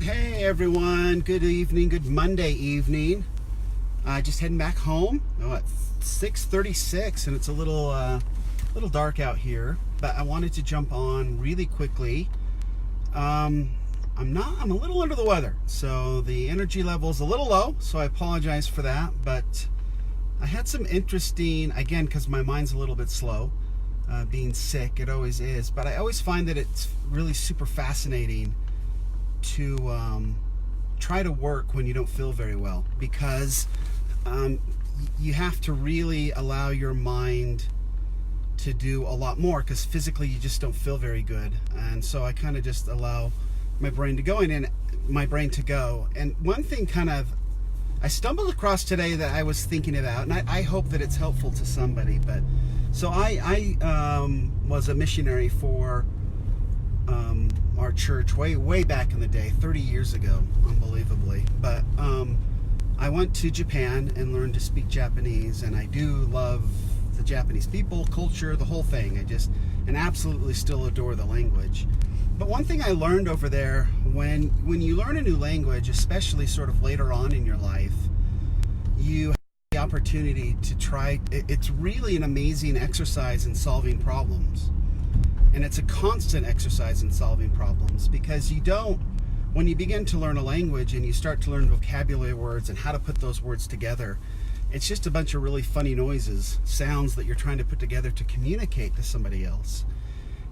Hey everyone, good evening, good Monday evening. Just heading back home. It's 6:36 and it's a little dark out here, but I wanted to jump on really quickly. I'm a little under the weather, so the energy level is a little low, so I apologize for that, but I had some interesting, again, because my mind's a little bit slow, being sick, it always is, but I always find that it's really super fascinating to try to work when you don't feel very well, because you have to really allow your mind to do a lot more, because physically you just don't feel very good. And so I kind of just allow my brain to go and one thing I stumbled across today that I was thinking about, and I hope that it's helpful to somebody. But so I was a missionary for our church way back in the day, 30 years ago, unbelievably. But I went to Japan and learned to speak Japanese, and I do love the Japanese people, culture, the whole thing. And absolutely still adore the language. But one thing I learned over there, when you learn a new language, especially sort of later on in your life, you have the opportunity to try. It's really an amazing exercise in solving problems. And it's a constant exercise in solving problems, because when you begin to learn a language and you start to learn vocabulary words and how to put those words together, it's just a bunch of really funny noises, sounds that you're trying to put together to communicate to somebody else.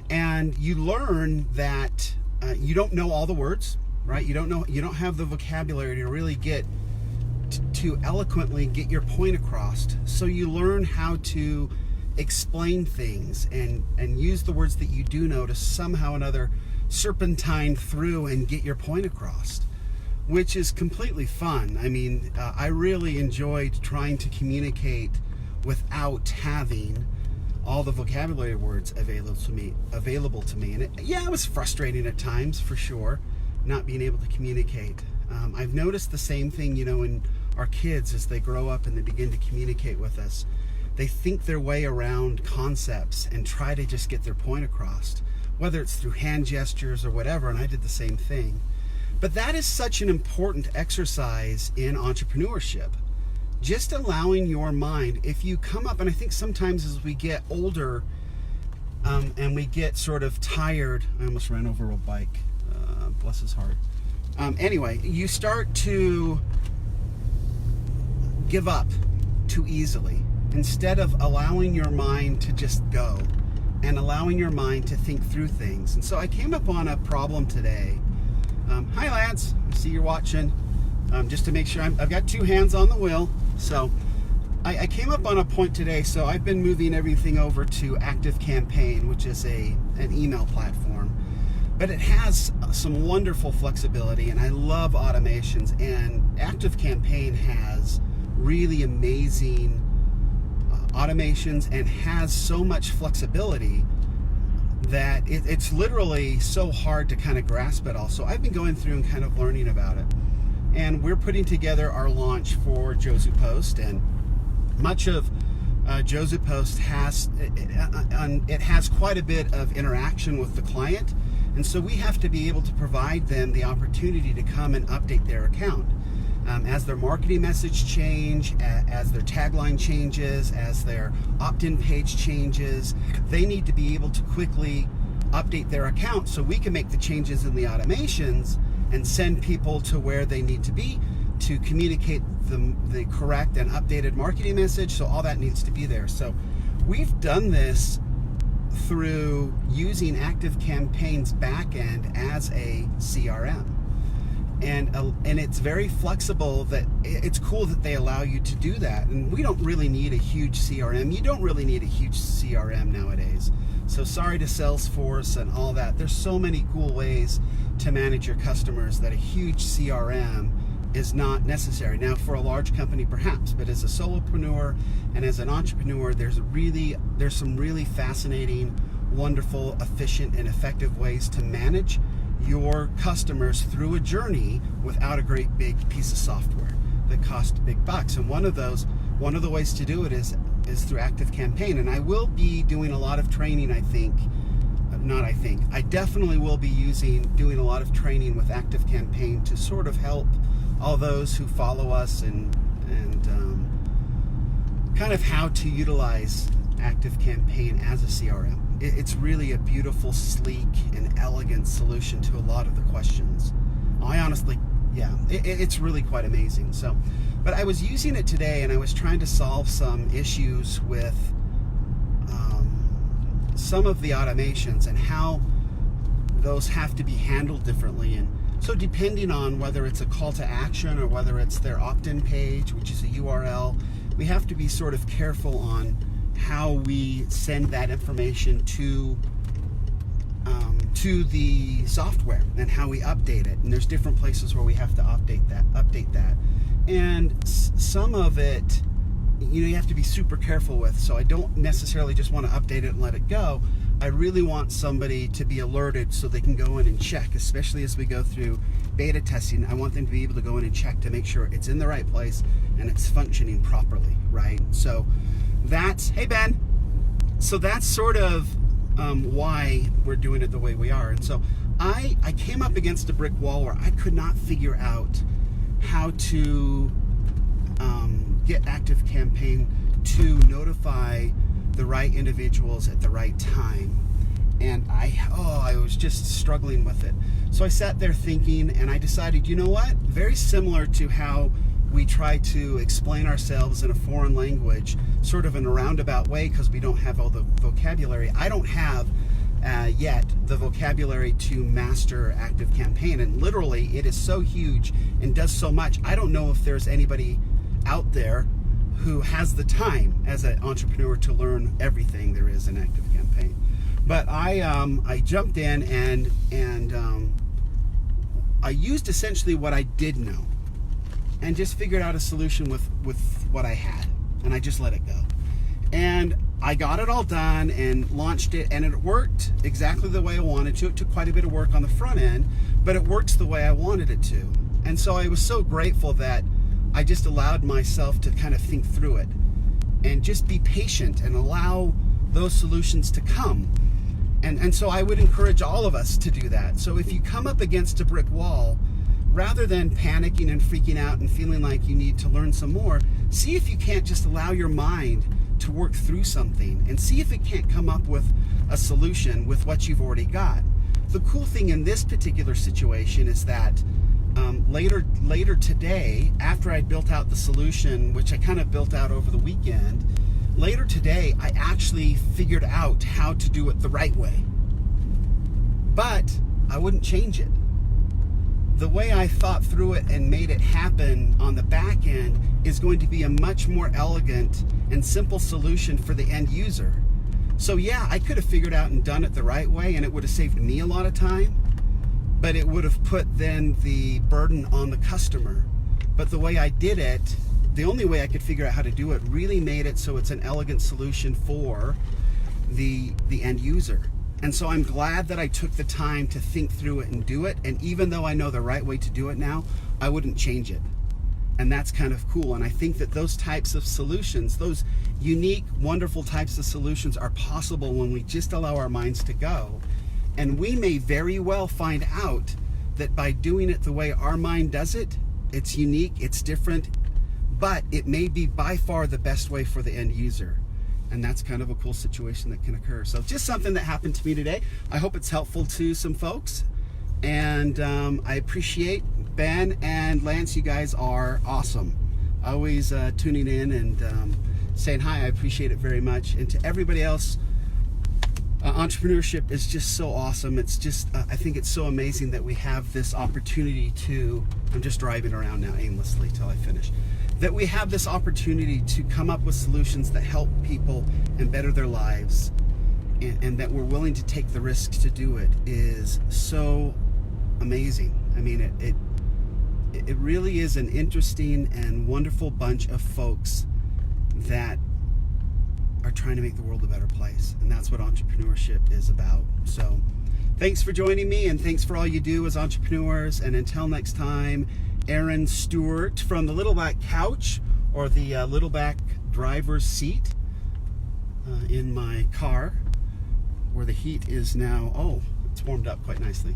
And you learn that you don't know all the words, right? You don't have the vocabulary to really get to eloquently get your point across. So you learn how to explain things and use the words that you do know to somehow or another serpentine through and get your point across, which is completely fun. I mean, I really enjoyed trying to communicate without having all the vocabulary words available to me. And it was frustrating at times, for sure, not being able to communicate. I've noticed the same thing, in our kids as they grow up and they begin to communicate with us. They think their way around concepts and try to just get their point across, whether it's through hand gestures or whatever, and I did the same thing. But that is such an important exercise in entrepreneurship. Just allowing your mind, if you come up, and I think sometimes as we get older and we get sort of tired, I almost ran over a bike, bless his heart. Anyway, you start to give up too easily, instead of allowing your mind to just go and allowing your mind to think through things. And so I came upon a problem today. Hi Lance, I see you're watching. Just to make sure, I've got two hands on the wheel. So I came up on a point today. So I've been moving everything over to ActiveCampaign, which is an email platform. But it has some wonderful flexibility, and I love automations. And ActiveCampaign has really amazing automations and has so much flexibility that it's literally so hard to kind of grasp it all. So I've been going through and kind of learning about it. And we're putting together our launch for Josu Post, and much of Josu Post has quite a bit of interaction with the client, and so we have to be able to provide them the opportunity to come and update their account. As their marketing message change, as their tagline changes, as their opt-in page changes, they need to be able to quickly update their account so we can make the changes in the automations and send people to where they need to be to communicate the correct and updated marketing message. So all that needs to be there. So we've done this through using ActiveCampaign's backend as a CRM. And it's very flexible. That it's cool that they allow you to do that. And we don't really need a huge CRM. You don't really need a huge CRM nowadays. So sorry to Salesforce and all that. There's so many cool ways to manage your customers that a huge CRM is not necessary. Now, for a large company, perhaps, but as a solopreneur and as an entrepreneur, there's some really fascinating, wonderful, efficient, and effective ways to manage your customers through a journey without a great big piece of software that costs big bucks. And one of the ways to do it is through ActiveCampaign. And I will be doing a lot of training, I think, I definitely will be doing a lot of training with ActiveCampaign to sort of help all those who follow us and kind of how to utilize ActiveCampaign as a CRM. It's really a beautiful, sleek, and elegant solution to a lot of the questions. I honestly, it's really quite amazing. So, but I was using it today, and I was trying to solve some issues with some of the automations and how those have to be handled differently. And so depending on whether it's a call to action or whether it's their opt-in page, which is a URL, we have to be sort of careful on how we send that information to the software and how we update it. And there's different places where we have to update that. And some of it, you have to be super careful with. So I don't necessarily just want to update it and let it go. I really want somebody to be alerted so they can go in and check, especially as we go through beta testing. I want them to be able to go in and check to make sure it's in the right place and it's functioning properly, right? So that's, hey Ben, so that's sort of why we're doing it the way we are. And so I came up against a brick wall where I could not figure out how to get ActiveCampaign to notify the right individuals at the right time. And I was just struggling with it. So I sat there thinking, and I decided, you know what? Very similar to how we try to explain ourselves in a foreign language, sort of in a roundabout way, because we don't have all the vocabulary. I don't have yet the vocabulary to master ActiveCampaign, and literally it is so huge and does so much. I don't know if there's anybody out there who has the time as an entrepreneur to learn everything there is in ActiveCampaign. But I jumped in and I used essentially what I did know and just figured out a solution with what I had, and I just let it go. And I got it all done and launched it, and it worked exactly the way I wanted to. It took quite a bit of work on the front end, but it works the way I wanted it to. And so I was so grateful that I just allowed myself to kind of think through it and just be patient and allow those solutions to come. And so I would encourage all of us to do that. So if you come up against a brick wall, rather than panicking and freaking out and feeling like you need to learn some more, see if you can't just allow your mind to work through something and see if it can't come up with a solution with what you've already got. The cool thing in this particular situation is that later today, after I built out the solution, which I kind of built out over the weekend, later today I actually figured out how to do it the right way. But I wouldn't change it. The way I thought through it and made it happen on the back end is going to be a much more elegant and simple solution for the end user. So yeah, I could have figured out and done it the right way, and it would have saved me a lot of time, but it would have put then the burden on the customer. But the way I did it, the only way I could figure out how to do it, really made it so it's an elegant solution for the end user. And so I'm glad that I took the time to think through it and do it. And even though I know the right way to do it now, I wouldn't change it. And that's kind of cool. And I think that those types of solutions, those unique, wonderful types of solutions are possible when we just allow our minds to go. And we may very well find out that by doing it the way our mind does it, it's unique, it's different, but it may be by far the best way for the end user. And that's kind of a cool situation that can occur. So just something that happened to me today. I hope it's helpful to some folks. And I appreciate Ben and Lance. You guys are awesome. Always tuning in and saying hi. I appreciate it very much. And to everybody else, entrepreneurship is just so awesome. It's just, I think it's so amazing that we have this opportunity to, I'm just driving around now aimlessly till I finish, that we have this opportunity to come up with solutions that help people and better their lives, and that we're willing to take the risks to do it is so amazing. I mean, it really is an interesting and wonderful bunch of folks that are trying to make the world a better place, and that's what entrepreneurship is about. So thanks for joining me, and thanks for all you do as entrepreneurs, and until next time, Aaron Stewart from the Little Back Couch, or the Little Back driver's seat in my car, where the heat is now. Oh, it's warmed up quite nicely.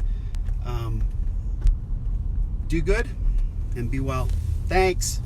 Do good and be well. Thanks.